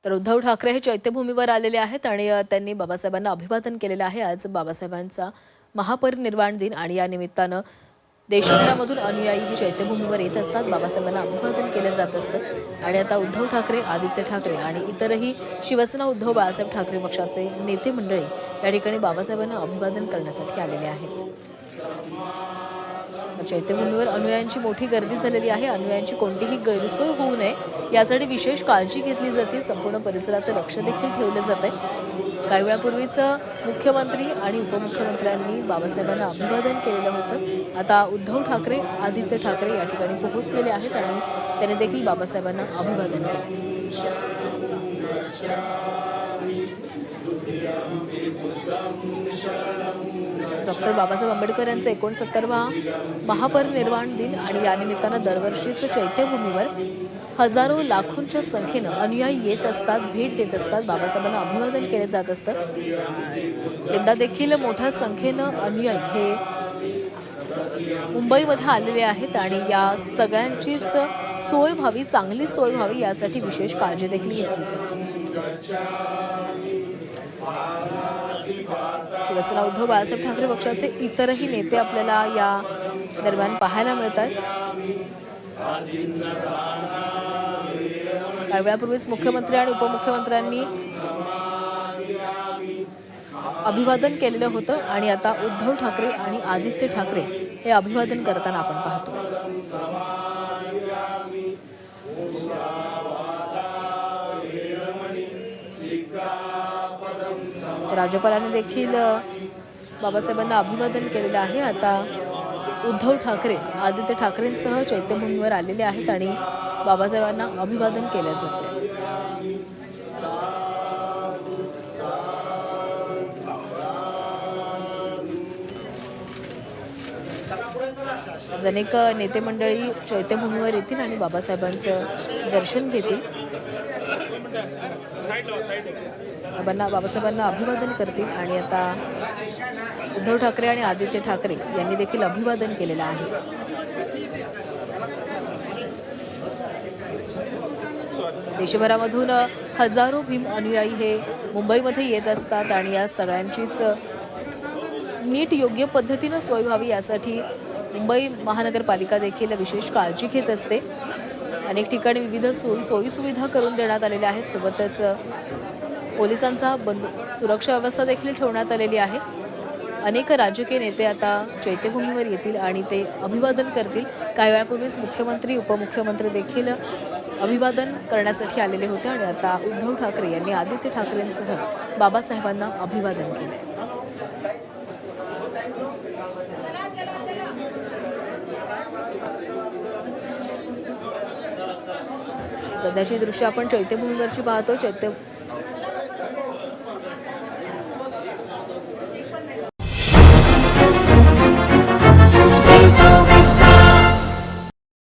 तर उद्धव ठाकरे हे चैत्यभूमीवर आलेले आहेत आणि त्यांनी बाबासाहेबांना अभिवादन केलेलं आहे। आज बाबासाहेबांचा महापरिनिर्वाण दिन आणि या निमित्तानं देशभरामधून अनुयायी हे चैत्यभूमीवर येत असतात। बाबासाहेबांना अभिवादन केलं जात असतं आणि आता उद्धव ठाकरे, आदित्य ठाकरे आणि इतरही शिवसेना उद्धव बाळासाहेब ठाकरे पक्षाचे नेते मंडळी या ठिकाणी बाबासाहेबांना अभिवादन करण्यासाठी आलेले आहेत। चैत्यभूमीवर अनुयायांची मोठी गर्दी झालेली आहे। अनुयायांची कोणतीही गैरसोय होऊ नये यासाठी विशेष काळजी घेतली जाते। संपूर्ण परिसरात लक्ष देखील ठेवलं जात आहे। काही वेळापूर्वीच मुख्यमंत्री आणि उपमुख्यमंत्र्यांनी बाबासाहेबांना अभिवादन केलेलं होतं। आता उद्धव ठाकरे, आदित्य ठाकरे या ठिकाणी पोहोचलेले आहेत आणि त्यांनी देखील बाबासाहेबांना अभिवादन केलं। डॉक्टर बाबासाहेब आंबेडकर यांचा 69वा महापरिनिर्वाण दिन आणि या निमित्तानं दरवर्षीच चैत्यभूमीवर हजारो लाखोंच्या संख्येनं अनुयायी येत असतात, भेट देत असतात, बाबासाहेबांना अभिवादन केले जात असतं। यंदा देखील मोठ्या संख्येनं अनुयायी हे मुंबईमध्ये आलेले आहेत आणि या सगळ्यांचीच सोय व्हावी, चांगली सोय व्हावी यासाठी विशेष काळजी देखील घेतली जाते। शिवसेना उद्धव बाळासाहेब ठाकरे पक्षाचे इतरही नेते आपल्याला या दरम्यान पाहायला मिळतात। काही वेळापूर्वीच मुख्यमंत्री आणि उपमुख्यमंत्र्यांनी अभिवादन केलेलं होतं आणि आता उद्धव ठाकरे आणि आदित्य ठाकरे हे अभिवादन करताना आपण पाहतो। राज्यपालांनी देखील बाबासाहेबांना अभिवादन केलेलं आहे। आता उद्धव ठाकरे, आदित्य ठाकरेंसह चैत्यभूमीवर आलेले आहेत आणि बाबासाहेबांना अभिवादन केलं जातं। अनेक नेते मंडळी चैत्यभूमीवर येतील आणि बाबासाहेबांचं दर्शन घेतील, बाबासाहेबांना अभिवादन करतील आणि आता उद्धव ठाकरे आणि आदित्य ठाकरे यांनी देखील अभिवादन केलेलं आहे। देशभरामधून हजारो भीम अनुयायी हे मुंबईमध्ये येत असतात आणि या सगळ्यांचीच नीट योग्य पद्धतीनं सोय व्हावी यासाठी मुंबई महानगरपालिका देखील विशेष काळजी घेत असते। अनेक ठिकाणी विविध सोयी सुविधा करून देण्यात आलेल्या आहेत। सोबतच पोलिसांचा सुरक्षा व्यवस्था देखील ठेवण्यात आलेली आहे। अनेक राजकीय नेते आता चैत्यभूमीवर येतील आणि ते अभिवादन करतील। काही वेळापूर्वीच मुख्यमंत्री, उपमुख्यमंत्री देखील अभिवादन करण्यासाठी आलेले होते आणि आता उद्धव ठाकरे यांनी आदित्य ठाकरेंसह बाबासाहेबांना अभिवादन केले। सध्याची दृश्य आपण चैत्यभूमीवरची पाहतो।